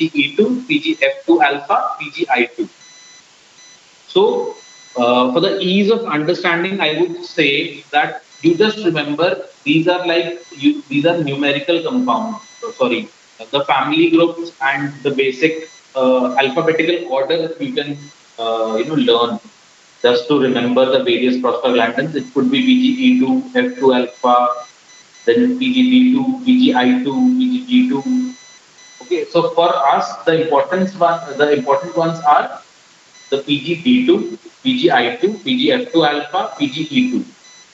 PGE2, PGF2 alpha, PGI2. So, for the ease of understanding, I would say that you just remember these are these are numerical compounds. Sorry, the family groups and the basic alphabetical order you can learn just to remember the various prostaglandins. It could be PGE2, F2 alpha, then PGD2, PGI2, PGG2. Okay, so for us, the important ones are the PGD2, PGI2, PGF2 alpha, PGE2.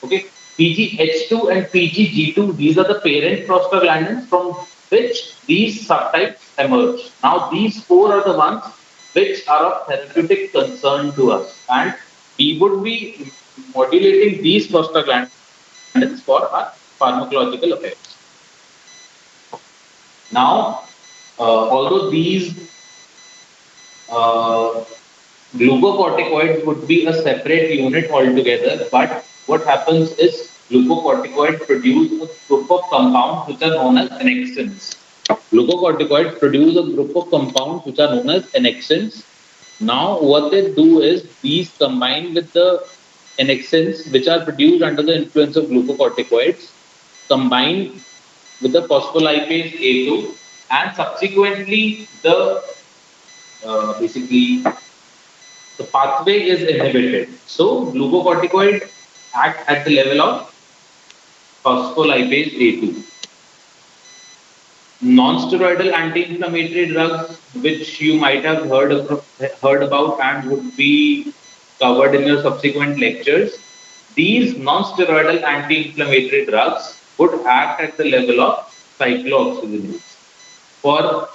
Okay, PGH2 and PGG2, these are the parent prostaglandins from which these subtypes emerge. Now, these four are the ones which are of therapeutic concern to us, and we would be modulating these prostaglandins for our pharmacological effects. Now, although these uh, glucocorticoids would be a separate unit altogether, but what happens is glucocorticoids produce a group of compounds which are known as annexins. Glucocorticoids produce a group of compounds which are known as annexins. Now, what they do is these combine with the annexins which are produced under the influence of glucocorticoids, combine with the phospholipase A2, and subsequently basically the pathway is inhibited. So glucocorticoid act at the level of phospholipase A2. Non-steroidal anti-inflammatory drugs, which you might have heard about and would be covered in your subsequent lectures, these non-steroidal anti-inflammatory drugs would act at the level of cyclooxygenase. For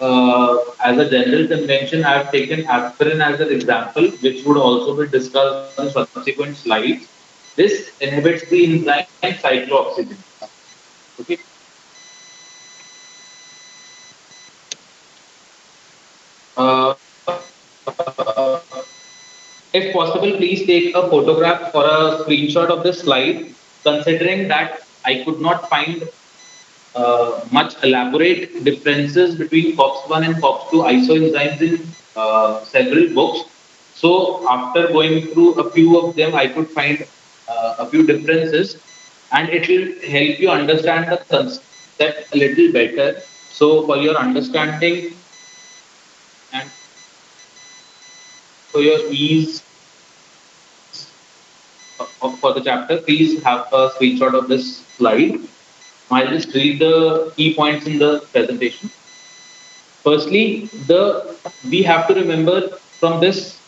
as a general convention, I have taken aspirin as an example, which would also be discussed in subsequent slides. This inhibits the enzyme cyclooxygenase. Okay. If possible, please take a photograph or a screenshot of this slide, considering that I could not find much elaborate differences between COX-1 and COX-2 isoenzymes in several books. So after going through a few of them, I could find a few differences, and it will help you understand the concept a little better. So for your understanding and for your ease for the chapter, please have a screenshot of this slide. I'll just read the key points in the presentation. Firstly, the we have to remember from this,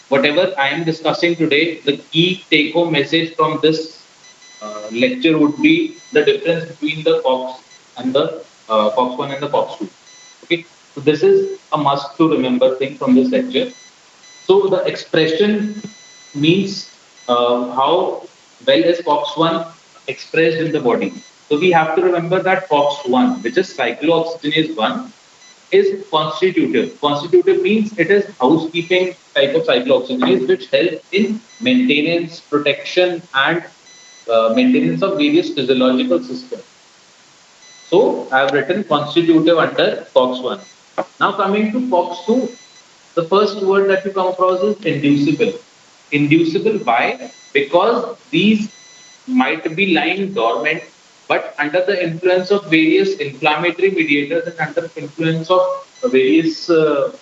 whatever I am discussing today, the key take-home message from this lecture would be the difference between the COX and the COX1 and the COX2. Okay, so this is a must to remember thing from this lecture. So the expression means how well is COX1 expressed in the body. So we have to remember that COX1, which is cyclooxygenase 1, is constitutive. Constitutive means it is housekeeping type of cyclooxygenase which helps in maintenance, protection, and maintenance of various physiological systems. So I have written constitutive under COX1. Now coming to COX2, the first word that you come across is inducible. Inducible why? Because these might be lying dormant, but under the influence of various inflammatory mediators and under influence of various uh,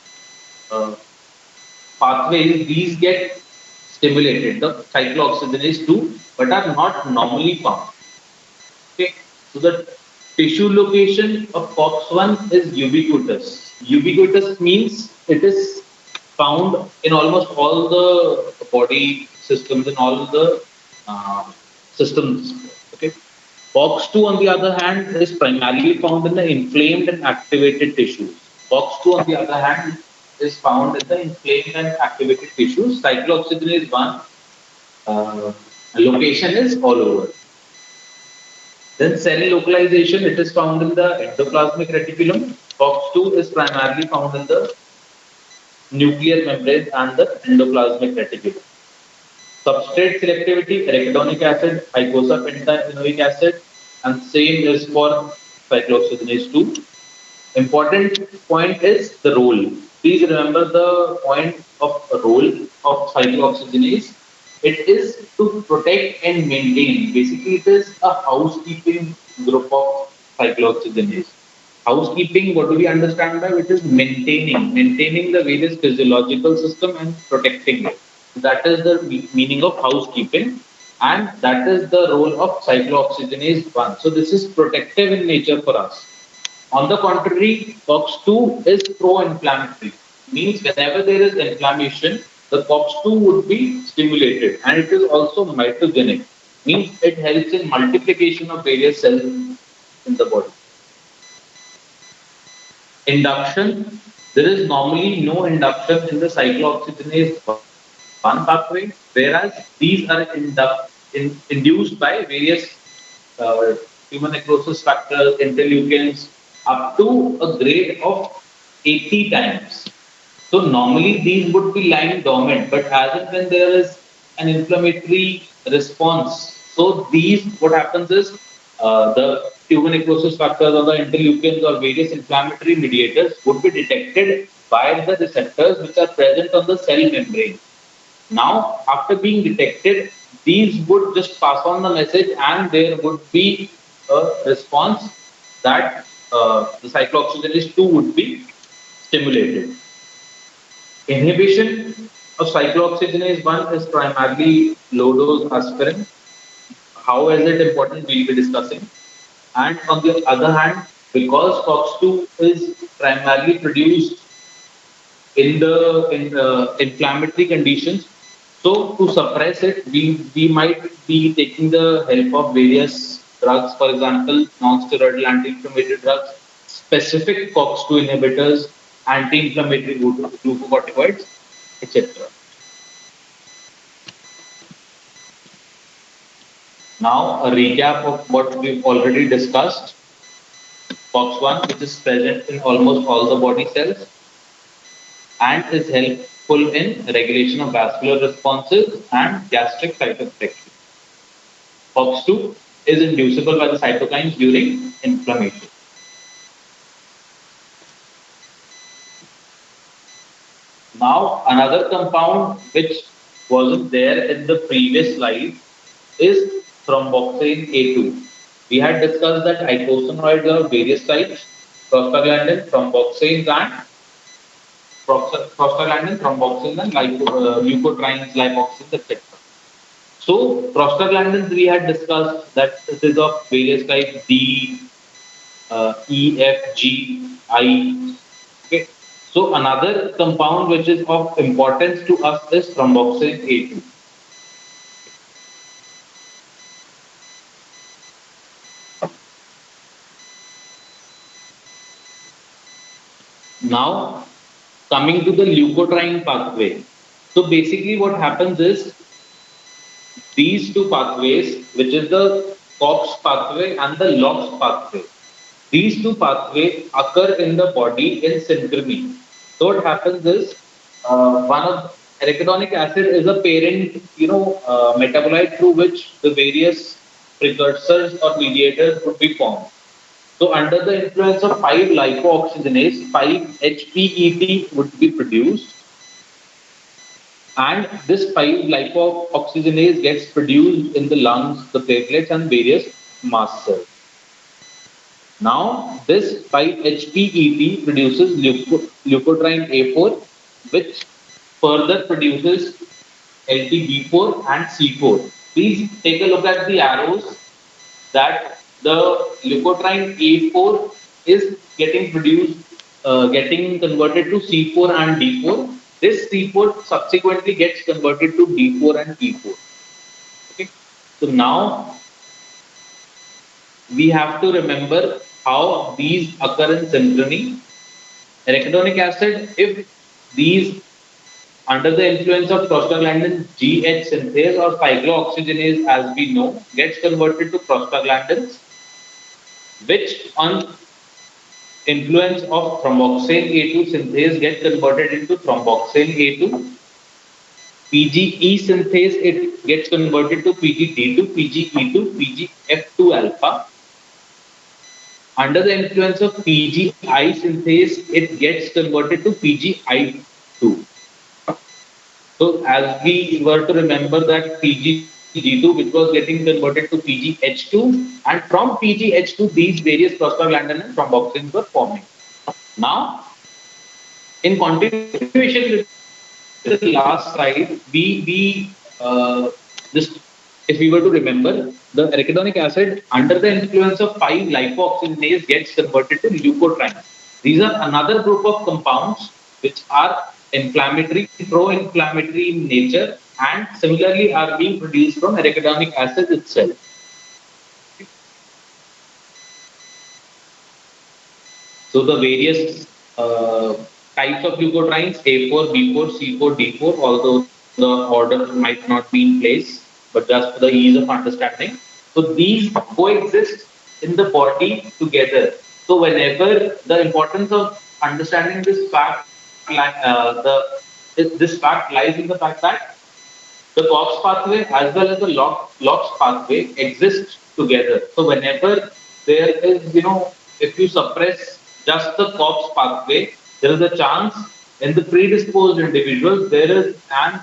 pathways, these get stimulated, the cyclooxygenase 2, but are not normally found. Okay, so the tissue location of COX1 is ubiquitous. Ubiquitous means it is found in almost all the body systems and all the uh, systems. Okay, COX2 on the other hand is primarily found in the inflamed and activated tissues. COX2 on the other hand is found in the inflamed and activated tissues. Cyclooxygenase 1 uh, location is all over. Then cell localization, it is found in the endoplasmic reticulum. COX2 is primarily found in the nuclear membrane and the endoplasmic reticulum. Substrate selectivity, arachidonic acid, icosapentaenoic acid, and same is for cyclooxygenase 2. Important point is the role. Please remember the point of role of cyclooxygenase. It is to protect and maintain. Basically, it is a housekeeping group of cyclooxygenase. Housekeeping, what do we understand by it is maintaining the various physiological system and protecting it. That is the meaning of housekeeping, and that is the role of cyclooxygenase 1. So this is protective in nature for us. On the contrary, COX-2 is pro-inflammatory. Means whenever there is inflammation, the COX-2 would be stimulated, and it is also mitogenic. Means it helps in multiplication of various cells in the body. Induction, there is normally no induction in the cyclooxygenase 1 pathway, whereas these are induced by various human necrosis factors, interleukins, up to a grade of 80 times. So normally these would be lying dormant, but as and when there is an inflammatory response, so these what happens is the tumor necrosis factors or the interleukins or various inflammatory mediators would be detected by the receptors which are present on the cell membrane. Now, after being detected, these would just pass on the message, and there would be a response that the cyclooxygenase 2 would be stimulated. Inhibition of cyclooxygenase 1 is primarily low dose aspirin. How is it important? We'll be discussing. And on the other hand, because COX2 is primarily produced in inflammatory conditions, so to suppress it, we might be taking the help of various drugs, for example, non-steroidal anti-inflammatory drugs, specific COX2 inhibitors, anti-inflammatory glucocorticoids, etc. Now, a recap of what we've already discussed. COX1, which is present in almost all the body cells and is helpful in regulation of vascular responses and gastric cytoprotection. COX2 is inducible by the cytokines during inflammation. Now, another compound which wasn't there in the previous slide is thromboxane A2. We had discussed that eicosanoids are of various types: prostaglandin, thromboxanes, and prostaglandin, thromboxanes, and leukotrienes, lipoxygens, etc. So, prostaglandins we had discussed that it is of various types D, E, F, G, I. Okay. So another compound which is of importance to us is thromboxane A2. Now coming to the leukotriene pathway. So basically what happens is these two pathways, which is the COX pathway and the LOX pathway, these two pathways occur in the body in synchrony. So what happens is one of arachidonic acid is a parent, metabolite through which the various precursors or mediators would be formed. So under the influence of 5-lipooxygenase, 5-HPET would be produced, and this 5-lipooxygenase gets produced in the lungs, the platelets, and various mast cells. Now, this 5-HPET produces leukotriene A4, which further produces LTB4 and C4. Please take a look at the arrows that the leukotriene A4 is getting produced, getting converted to C4 and D4. This C4 subsequently gets converted to D4 and E4. Okay. So now we have to remember how these occur in synchrony. Arachidonic acid, if these under the influence of prostaglandin GH synthase or cyclooxygenase, as we know, gets converted to prostaglandins, which on influence of thromboxane A2 synthase get converted into thromboxane A2. PGE synthase, it gets converted to PGD2, PGE2, PGF2 alpha. Under the influence of PGI synthase, it gets converted to PGI2. So as we were to remember that PGG2, which was getting converted to PGH2, and from PGH2, these various prostaglandin and thromboxanes were forming. Now, in continuation with the last slide, this, if we were to remember, the arachidonic acid under the influence of 5-lipoxygenase gets converted to leukotrienes. These are another group of compounds which are inflammatory, pro-inflammatory in nature, and similarly are being produced from arachidonic acid itself. So the various types of leukotrienes A4, B4, C4, D4, although the order might not be in place, but just for the ease of understanding. So these coexist in the body together. So whenever the importance of understanding this fact, this fact lies in the fact that the COX pathway as well as the LOX pathway exist together. So whenever there is, if you suppress just the COX pathway, there is a chance in the predisposed individuals there is an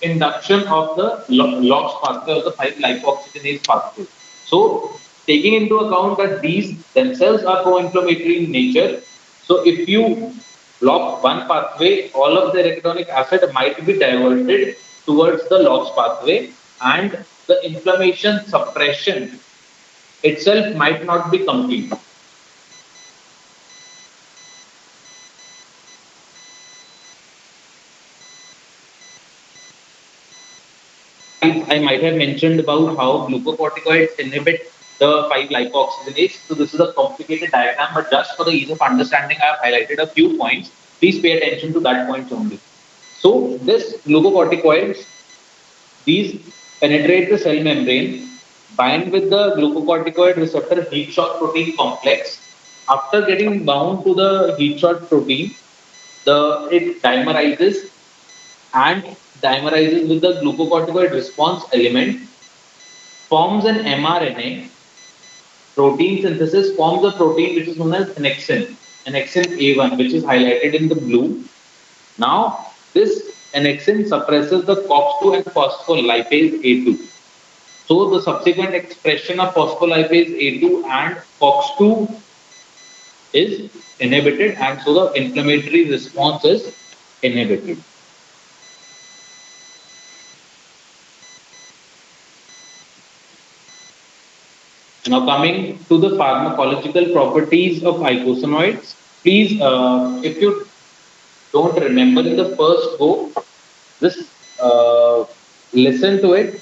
induction of the LOX pathway or the 5-lipoxygenase pathway. So taking into account that these themselves are pro-inflammatory in nature, so if you block one pathway, all of the arachidonic acid might be diverted towards the LOX pathway, and the inflammation suppression itself might not be complete. I might have mentioned about how glucocorticoids inhibit the 5-lipoxygenase. So this is a complicated diagram, but just for the ease of understanding, I have highlighted a few points. Please pay attention to that point only. So this glucocorticoids, these penetrate the cell membrane, bind with the glucocorticoid receptor heat shock protein complex. After getting bound to the heat shock protein, it dimerizes and dimerizes with the glucocorticoid response element, forms an mRNA. Protein synthesis forms a protein which is known as annexin A1, which is highlighted in the blue. Now, this annexin suppresses the COX2 and phospholipase A2. So, the subsequent expression of phospholipase A2 and COX2 is inhibited, and so the inflammatory response is inhibited. Now, coming to the pharmacological properties of icosanoids, please, if you don't remember in the first go, just listen to it.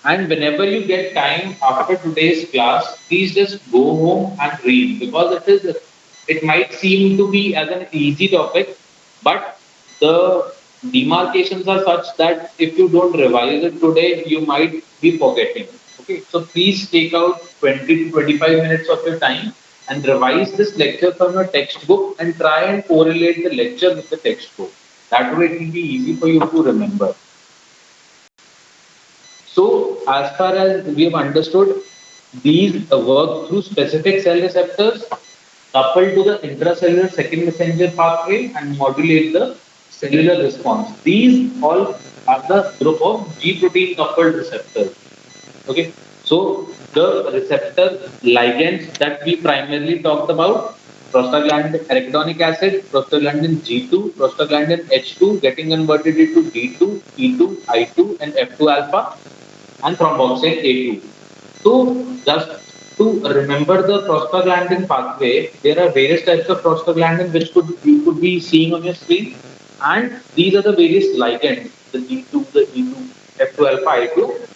And whenever you get time after today's class, please just go home and read, because it might seem to be as an easy topic, but the demarcations are such that if you don't revise it today, you might be forgetting. Okay, so please take out 20 to 25 minutes of your time and revise this lecture from your textbook and try and correlate the lecture with the textbook. That way it will be easy for you to remember. So, as far as we have understood, these work through specific cell receptors coupled to the intracellular second messenger pathway and modulate the cellular response. These all are the group of G protein coupled receptors. Okay, so the receptor ligands that we primarily talked about: prostaglandin, arachidonic acid, prostaglandin G2, prostaglandin H2 getting converted into D2, E2, I2, and F2 alpha, and thromboxane A2. So just to remember the prostaglandin pathway, there are various types of prostaglandin which you could be seeing on your screen, and these are the various ligands: the G2, the E2, F2 alpha, I2,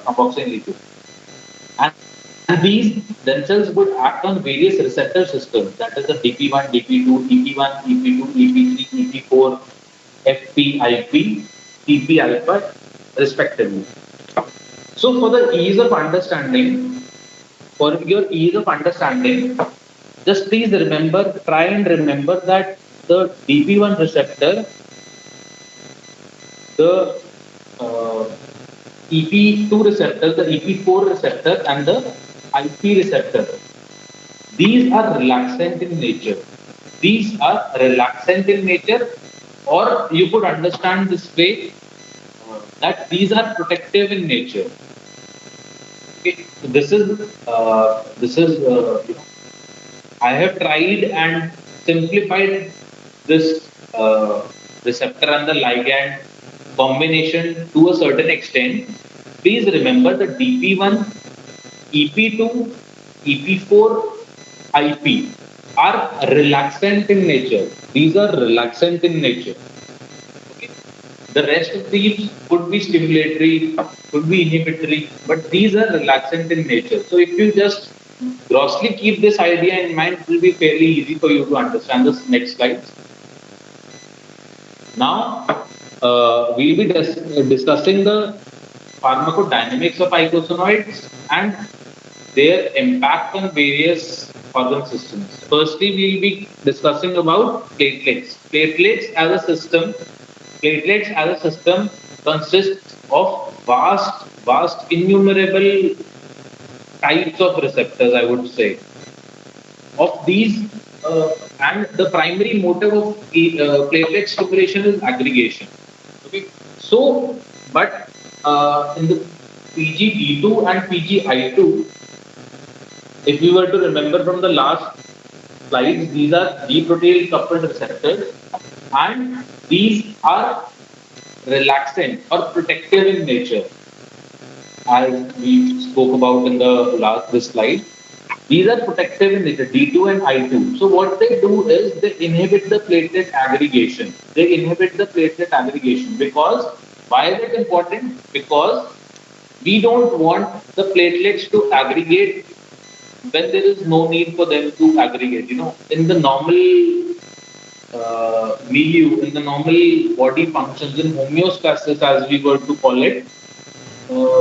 thromboxane A2, and these themselves would act on various receptor systems, that is the DP1, DP2, EP1, EP2, EP3, EP4, FP, IP, TP alpha, respectively. So, for the ease of understanding, for your ease of understanding, just please remember, try and remember that the DP1 receptor, the EP2 receptor, the EP4 receptor, and the IP receptor. These are relaxant in nature. These are relaxant in nature, or you could understand this way that these are protective in nature. Okay, so this is I have tried and simplified this receptor and the ligand combination to a certain extent. Please remember the DP1, EP2, EP4, IP are relaxant in nature. These are relaxant in nature. Okay. The rest of these could be stimulatory, could be inhibitory, but these are relaxant in nature. So if you just grossly keep this idea in mind, it will be fairly easy for you to understand this next slide. Now, we'll be discussing the pharmacodynamics of icosanoids and their impact on various organ systems. Firstly, we'll be discussing about platelets. Platelets as a system consists of vast, innumerable types of receptors, I would say. Of these, and the primary motive of platelet stimulation is aggregation. Okay, so but in the PGD2 and PGI2, if we were to remember from the last slides, these are G-protein coupled receptors, and these are relaxant or protective in nature, as we spoke about in the last this slide. These are protective in nature, D2 and I2. So what they do is they inhibit the platelet aggregation. They inhibit the platelet aggregation because why is it important? Because we don't want the platelets to aggregate when there is no need for them to aggregate. In the normal milieu, in the normal body functions, in homeostasis, as we were to call it,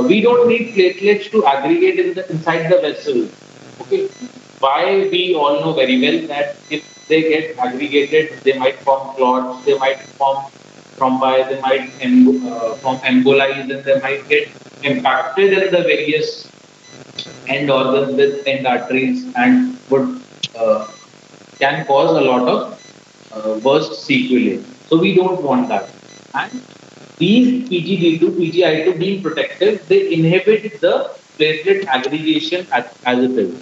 we don't need platelets to aggregate inside the vessel. Okay, why we all know very well that if they get aggregated, they might form clots, they might form thrombi, they might form emboli, and they might get impacted in the various end organs with end arteries and would uh, can cause a lot of worst sequelae. So we don't want that. And these PGD2, PGI2 being protective, they inhibit the platelet aggregation as it is.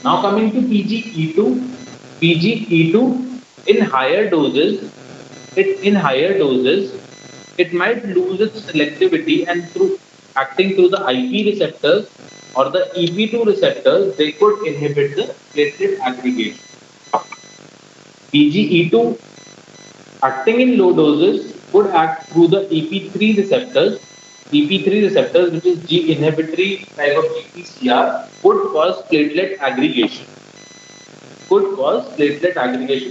Now coming to PGE2 in higher doses, it might lose its selectivity and through acting through the IP receptors or the EP2 receptors, they could inhibit the platelet aggregation. PGE2 acting in low doses would act through the EP3 receptors. EP3 receptors, which is G inhibitory type of GPCR, would cause platelet aggregation.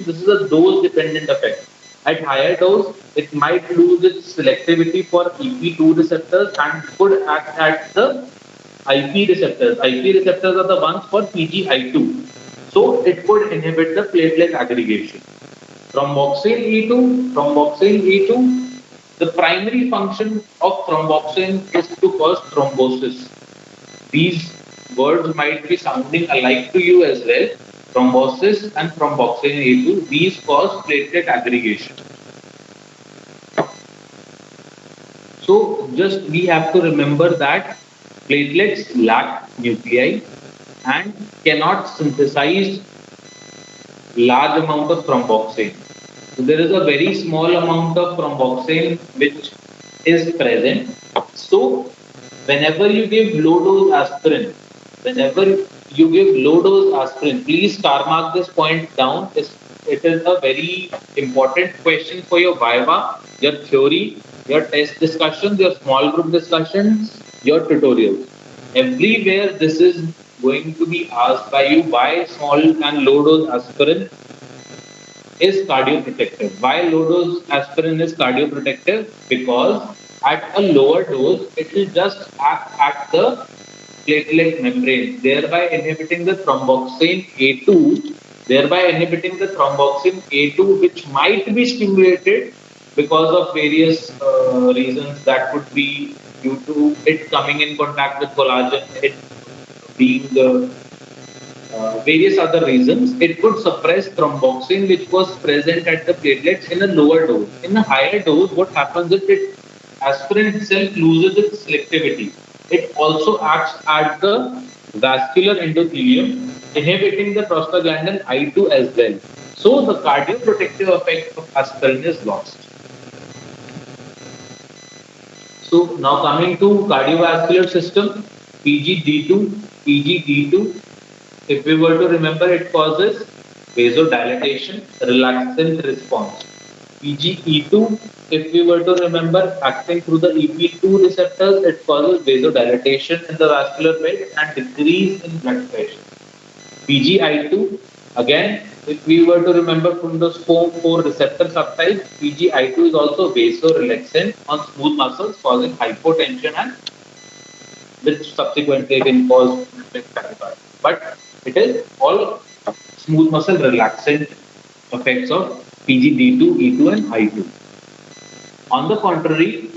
This is a dose dependent effect. At higher dose, it might lose its selectivity for EP2 receptors and could act at the IP receptors. IP receptors are the ones for PGI2. So it could inhibit the platelet aggregation. Thromboxane E2, the primary function of thromboxane is to cause thrombosis. These words might be sounding alike to you as well. Thrombosis and thromboxane A2, these cause platelet aggregation. So just we have to remember that platelets lack nuclei and cannot synthesize large amount of thromboxane. So there is a very small amount of thromboxane which is present. So whenever you give low dose aspirin, whenever you give low dose aspirin, please star mark this point down. It is a very important question for your Viva, your theory, your test discussions, your small group discussions, your tutorials. Everywhere this is going to be asked by you why small and low dose aspirin is cardioprotective. Why low dose aspirin is cardioprotective? Because at a lower dose, it will just act at the platelet membrane, thereby inhibiting the thromboxane A2, which might be stimulated because of various reasons that could be due to it coming in contact with collagen, it being various other reasons. It could suppress thromboxane, which was present at the platelets in a lower dose. In a higher dose, what happens is it aspirin itself loses its selectivity. It also acts at the vascular endothelium, inhibiting the prostaglandin I2 as well. So the cardioprotective effect of aspirin is lost. So now coming to cardiovascular system, PGD2, PGD2. If we were to remember, it causes vasodilatation, relaxant response. PGE2, if we were to remember, acting through the EP2 receptors, it causes vasodilatation in the vascular bed and decrease in blood pressure. PGI2, again, if we were to remember from the SCOM4 receptor subtype, PGI2 is also vasorelaxant on smooth muscles, causing hypotension and which subsequently can cause tachycardia. But it is all smooth muscle relaxant effects of PGD2, E2, and I2. On the contrary,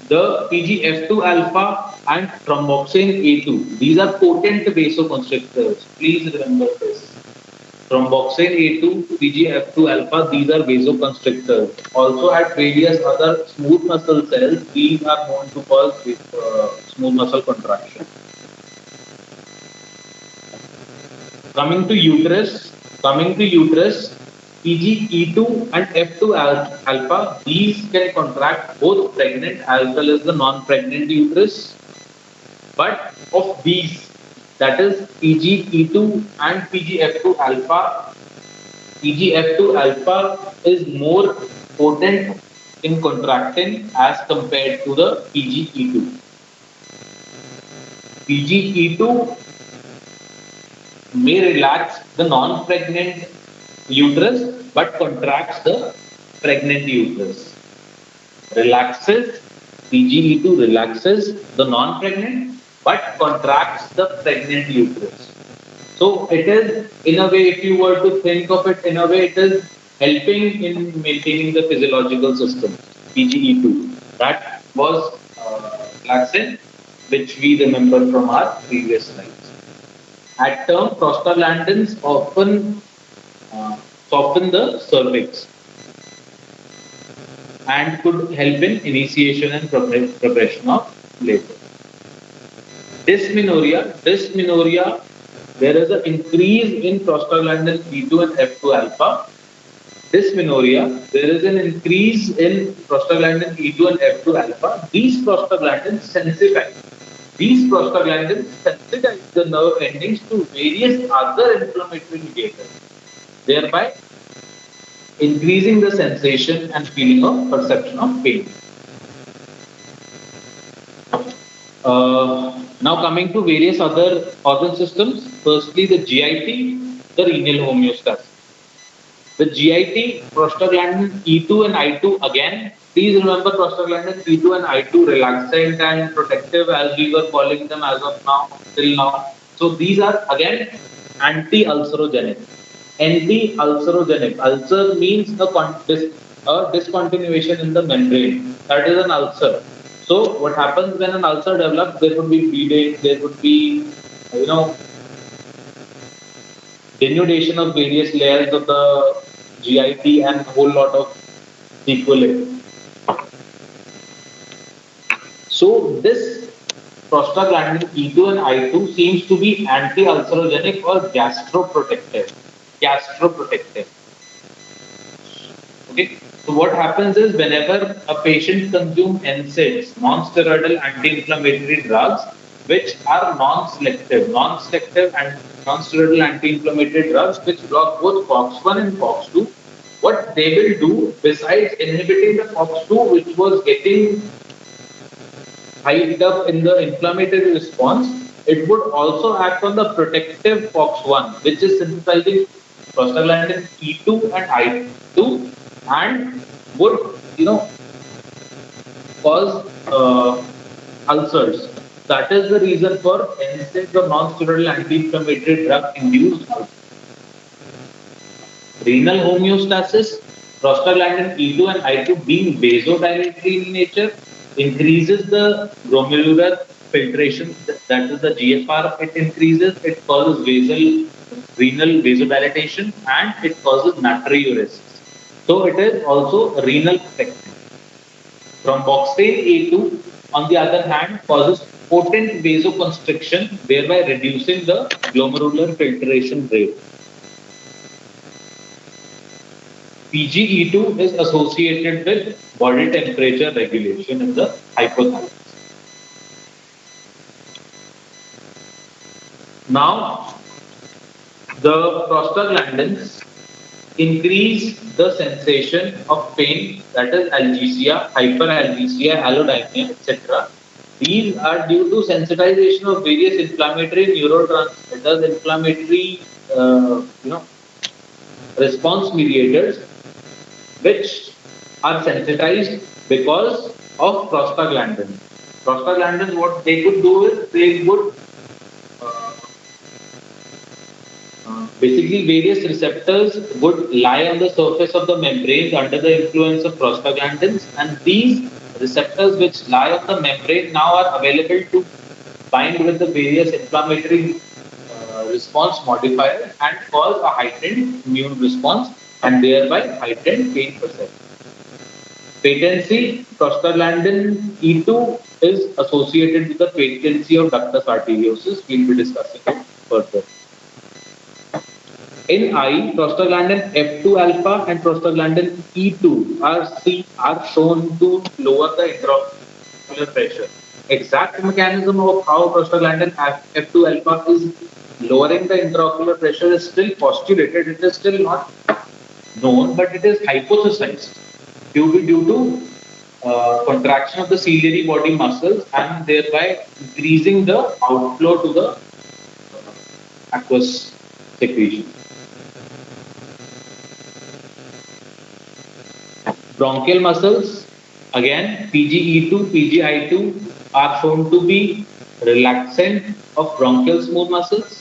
the PGF2 alpha and thromboxane A2, these are potent vasoconstrictors. Please remember this. Thromboxane A2, PGF2 alpha, these are vasoconstrictors. Also at various other smooth muscle cells, these are known to cause smooth muscle contraction. Coming to uterus, PGE2 and F2 alpha, these can contract both pregnant as well as the non-pregnant uterus. But of these, that is PGE2 and PGF2 alpha, PGF2 alpha is more potent in contracting as compared to the PGE2. PGE2 may relax the non-pregnant uterus but contracts the pregnant uterus. Relaxes, PGE2 relaxes the non-pregnant but contracts the pregnant uterus. So it is, in a way, if you were to think of it in a way, it is helping in maintaining the physiological system, PGE2. That was relaxant, which we remember from our previous slides. At term, prostaglandins often soften the cervix and could help in initiation and progression of labor. Dysmenorrhea, there is an increase in prostaglandin E2 and F2 alpha. Dysmenorrhea, there is an increase in prostaglandin E2 and F2 alpha. These prostaglandins sensitize the nerve endings to various other inflammatory mediators, thereby increasing the sensation and feeling of perception of pain. Now coming to various other organ systems. Firstly, the GIT, the renal homeostasis. The GIT, prostaglandin E2 and I2 again. Please remember prostaglandin E2 and I2 relaxant and protective as we were calling them as of now, till now. So these are again anti-ulcerogenic. Anti-ulcerogenic. Ulcer means a discontinuation in the membrane. That is an ulcer. So what happens when an ulcer develops? There would be bleeding. There would be, denudation of various layers of the GIT and a whole lot of sequelae. So this prostaglandin E2 and I2 seems to be anti-ulcerogenic or gastroprotective. Okay. So what happens is whenever a patient consumes NSAIDs, non-steroidal anti-inflammatory drugs, which are non-selective and non-steroidal anti-inflammatory drugs which block both COX-1 and COX-2, what they will do besides inhibiting the COX-2 which was getting hyped up in the inflammatory response, it would also act on the protective COX-1 which is synthesizing prostaglandin E2 and I2 and would cause ulcers. That is the reason for NSAIDs or non-steroidal anti-inflammatory drug induced ulcers. Renal homeostasis, prostaglandin E2 and I2 being vasodilatory in nature increases the glomerular filtration, that is the GFR, it increases, it causes renal vasodilatation, and it causes natriuresis. So it is also renal protectant. Thromboxane A2, on the other hand, causes potent vasoconstriction, thereby reducing the glomerular filtration rate. PGE2 is associated with body temperature regulation in the hypothalamus. Now, the prostaglandins increase the sensation of pain, that is algesia, hyperalgesia, allodynia, etc. These are due to sensitization of various inflammatory neurotransmitters, inflammatory response mediators, which are sensitized because of prostaglandins. Prostaglandins, what they could do is they would uh, basically, various receptors would lie on the surface of the membranes under the influence of prostaglandins, and these receptors which lie on the membrane now are available to bind with the various inflammatory response modifiers and cause a heightened immune response and thereby heightened pain perception. Patency, prostaglandin E2 is associated with the patency of ductus arteriosus. We'll be discussing it further. In eye, prostaglandin F2 alpha and prostaglandin E2 are shown to lower the intraocular pressure. Exact mechanism of how prostaglandin F2 alpha is lowering the intraocular pressure is still postulated. It is still not known, but it is hypothesized due to contraction of the ciliary body muscles and thereby increasing the outflow to the aqueous secretion. Bronchial muscles, again, PGE2, PGI2 are shown to be relaxant of bronchial smooth muscles.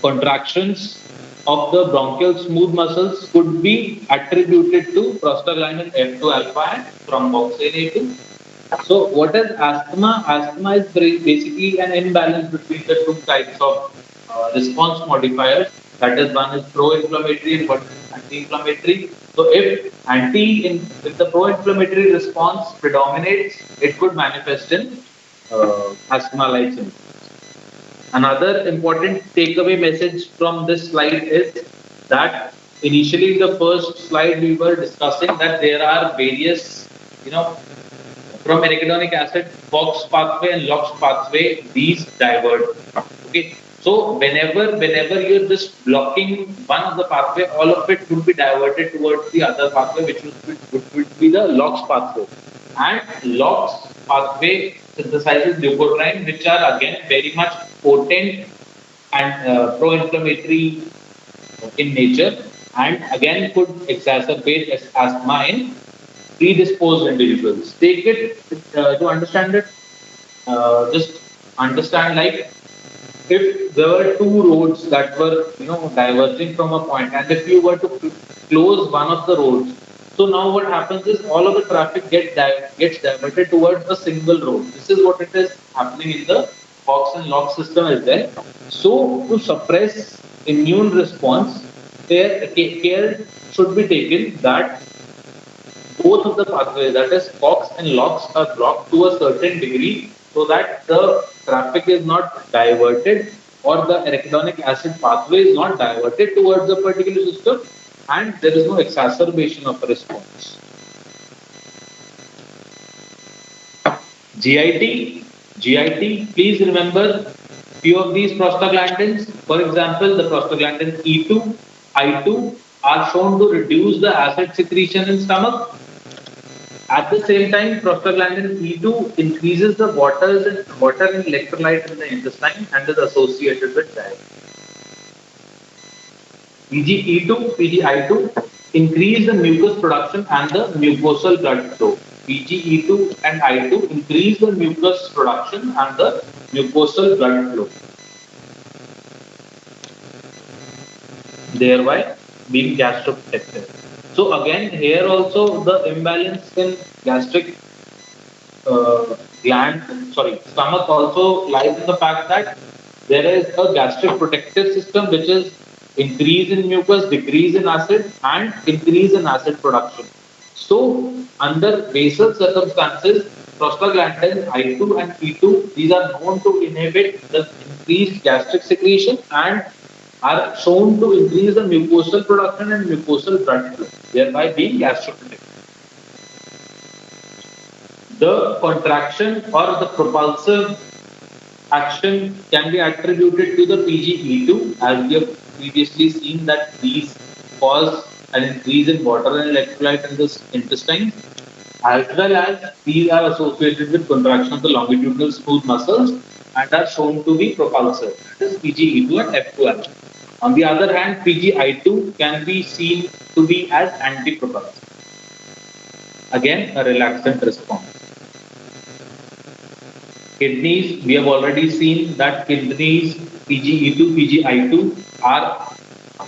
Contractions of the bronchial smooth muscles could be attributed to prostaglandin F2 alpha and thromboxane A2. So, what is asthma? Asthma is basically an imbalance between the two types of response modifiers. That is, one is pro-inflammatory and one is anti-inflammatory. So, if the pro-inflammatory response predominates, it could manifest in asthma-like symptoms. Another important takeaway message from this slide is that initially in the first slide we were discussing that there are various, from arachidonic acid, FOX pathway and LOX pathway, these divert. Okay, so whenever you're just blocking one of the pathway, all of it would be diverted towards the other pathway, which would be the LOX pathway. And LOX pathway synthesizes leukotriene, which are again very much potent and pro-inflammatory in nature, and again could exacerbate asthma in predisposed individuals. Take it to understand it. Just understand, like, if there were two roads that were diverging from a point, and if you were to close one of the roads, so now what happens is all of the traffic gets diverted towards a single road. This is what it is happening in the FOX and LOX system as well. So to suppress immune response, care should be taken that both of the pathways, that is FOX and LOX, are blocked to a certain degree so that the traffic is not diverted or the arachidonic acid pathway is not diverted towards a particular system and there is no exacerbation of a response. GIT, please remember few of these prostaglandins. For example, the prostaglandin E2, I2 are shown to reduce the acid secretion in stomach. At the same time, prostaglandin E2 increases the water and electrolyte in the intestine and is associated with diabetes. PGE2, PGI2 increase the mucus production and the mucosal blood flow. PGE2 and I2 increase the mucus production and the mucosal blood flow, thereby being gastroprotective. So again, here also the imbalance in gastric stomach also lies in the fact that There is a gastric protective system which is increase in mucus, decrease in acid, and increase in acid production. So, under basal circumstances, prostaglandin I2 and P2, these are known to inhibit the increased gastric secretion and are shown to increase the mucosal production and mucosal blood flow, thereby being gastroprotective. The contraction or the propulsive action can be attributed to the PGE2, as we have previously seen that these cause an increase in water and electrolyte in the intestine, as well as these are associated with contraction of the longitudinal smooth muscles and are shown to be propulsive, that is PGE2 and F2 action. On the other hand, PGI2 can be seen to be as anti-propulsive. Again, a relaxant response. Kidneys, we have already seen that kidneys PGE2, PGI2 are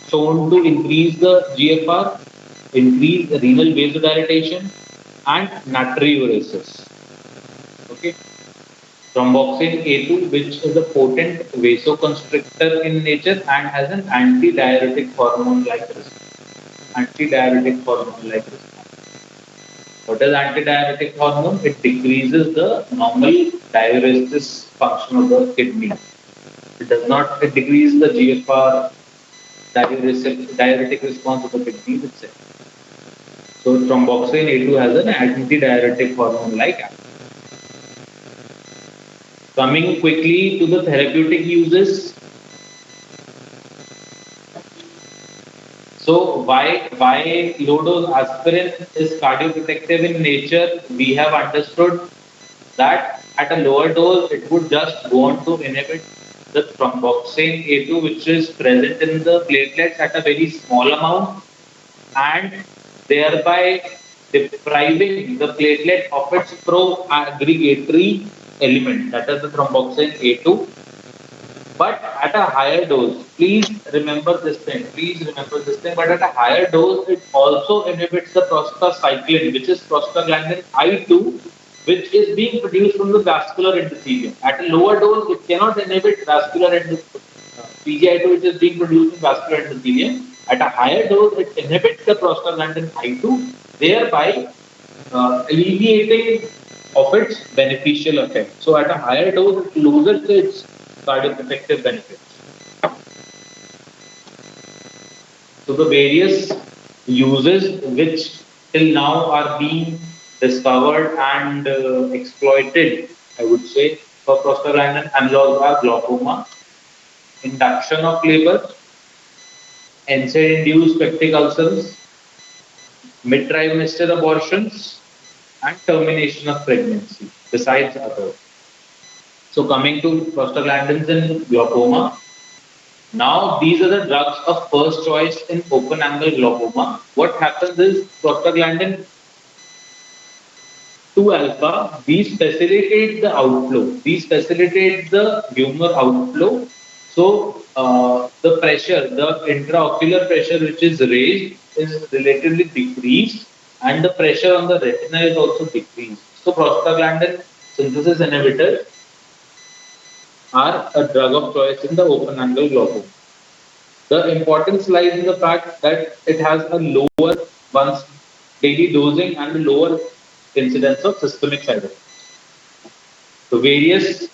shown to increase the GFR, increase renal vasodilatation, and natriuresis. Okay. Thromboxane A2, which is a potent vasoconstrictor in nature and has an antidiuretic hormone-like response. Antidiuretic hormone-like response. What is antidiuretic hormone? It decreases the normal diuresis function of the kidney. It does not. It decreases the GFR diuretic response of the kidney itself. So thromboxane A2 has an antidiuretic hormone like action. Coming quickly to the therapeutic uses. So why low dose aspirin is cardioprotective in nature? We have understood that at a lower dose it would just go on to inhibit the thromboxane A2, which is present in the platelets at a very small amount, and thereby depriving the platelet of its pro-aggregatory element, that is the thromboxane A2. But at a higher dose, please remember this thing. Please remember this thing. But at a higher dose, it also inhibits the prostacyclin, which is prostaglandin I2, which is being produced from the vascular endothelium. At a lower dose, it cannot inhibit vascular endothelium. PGI2, which is being produced in vascular endothelium. At a higher dose, it inhibits the prostaglandin I2, thereby alleviating of its beneficial effect. So at a higher dose, it loses its cardioprotective benefits. So the various uses which till now are being discovered and exploited, I would say, for prostaglandin analogs are glaucoma, induction of labor, NSAID-induced peptic ulcers, mid-trimester abortions, and termination of pregnancy, besides others. So coming to prostaglandins in glaucoma, now these are the drugs of first choice in open angle glaucoma. What happens is prostaglandin 2 alpha, these facilitate the outflow. These facilitate the humor outflow. So the pressure, the intraocular pressure which is raised is relatively decreased, and the pressure on the retina is also decreased. So prostaglandin synthesis inhibitors are a drug of choice in the open angle glaucoma. The importance lies in the fact that it has a lower once daily dosing and a lower incidence of systemic side effects. The various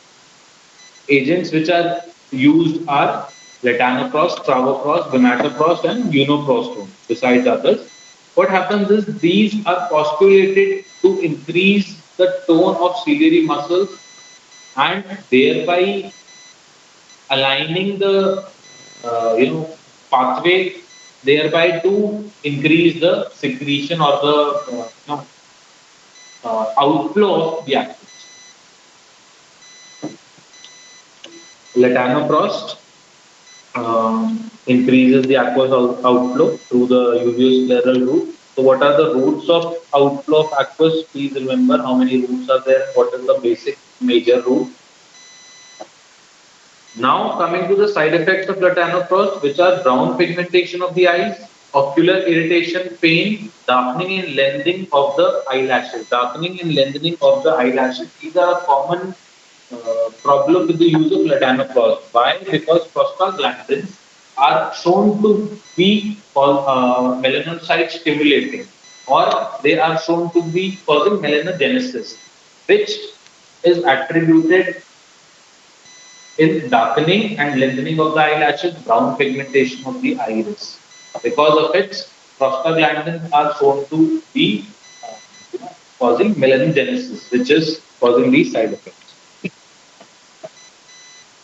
agents which are used are latanoprost, travoprost, vonatoprost, and uniprostone, besides others. What happens is these are postulated to increase the tone of ciliary muscles and thereby aligning the pathway, thereby to increase the secretion or the outflow of the actives. Latanoprost increases the aqueous outflow through the uveoscleral route. So, what are the routes of outflow of aqueous? Please remember how many routes are there. What is the basic major route? Now coming to the side effects of latanoprost, which are brown pigmentation of the eyes, ocular irritation, pain, darkening and lengthening of the eyelashes. Darkening and lengthening of the eyelashes. These are common problem with the use of latanoprost. Why? Because prostaglandins are shown to be melanocyte stimulating, or they are shown to be causing melanogenesis, which is attributed in darkening and lengthening of the eyelashes, brown pigmentation of the iris. Because of it, prostaglandins are shown to be causing melanogenesis, which is causing these side effects.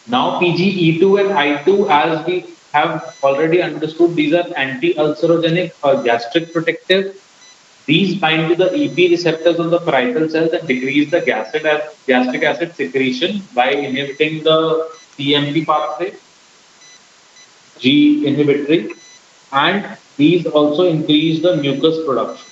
Now, PGE2 and I2, as we have already understood, these are anti-ulcerogenic or gastric protective. These bind to the EP receptors on the parietal cells and decrease the gastric acid secretion by inhibiting the CMP pathway, G inhibitory, and these also increase the mucus production.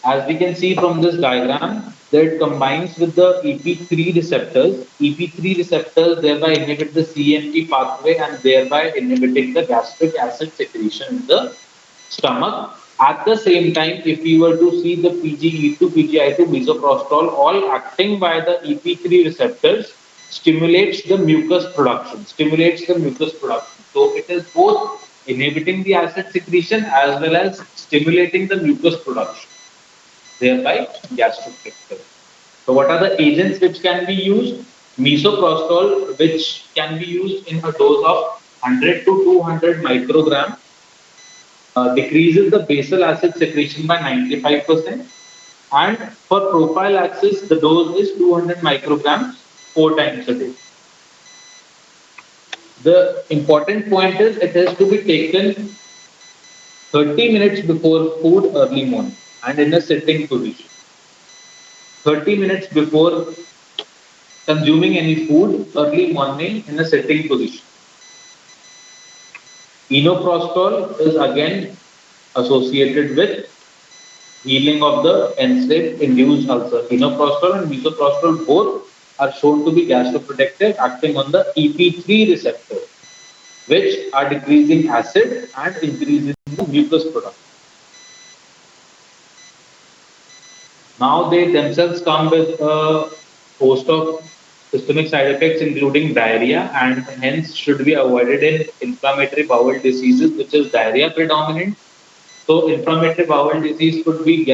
As we can see from this diagram, that it combines with the EP3 receptors. EP3 receptors thereby inhibit the CMP pathway and thereby inhibiting the gastric acid secretion in the stomach. At the same time, if you were to see the PGE2, PGI2, misoprostol, all acting by the EP3 receptors, stimulates the mucus production. So it is both inhibiting the acid secretion as well as stimulating the mucus production, thereby gastroprotective. So what are the agents which can be used? Misoprostol, which can be used in a dose of 100 to 200 microgram, decreases the basal acid secretion by 95%. And for prophylaxis, the dose is 200 micrograms 4 times a day. The important point is it has to be taken 30 minutes before food early morning and in a sitting position. 30 minutes before consuming any food early morning in a sitting position. Enoprostol is again associated with healing of the NSAID induced ulcer. Enoprostol and misoprostol both are shown to be gastroprotective, acting on the EP3 receptor, which are decreasing acid and increasing the mucus production. Now they themselves come with a host of systemic side effects, including diarrhea, and hence should be avoided in inflammatory bowel diseases, which is diarrhea predominant. So inflammatory bowel disease could be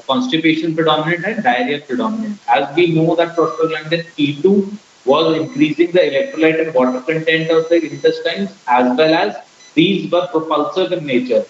constipation predominant and diarrhea predominant. As we know that prostaglandin E2 was increasing the electrolyte and water content of the intestines, as well as these were propulsive in nature.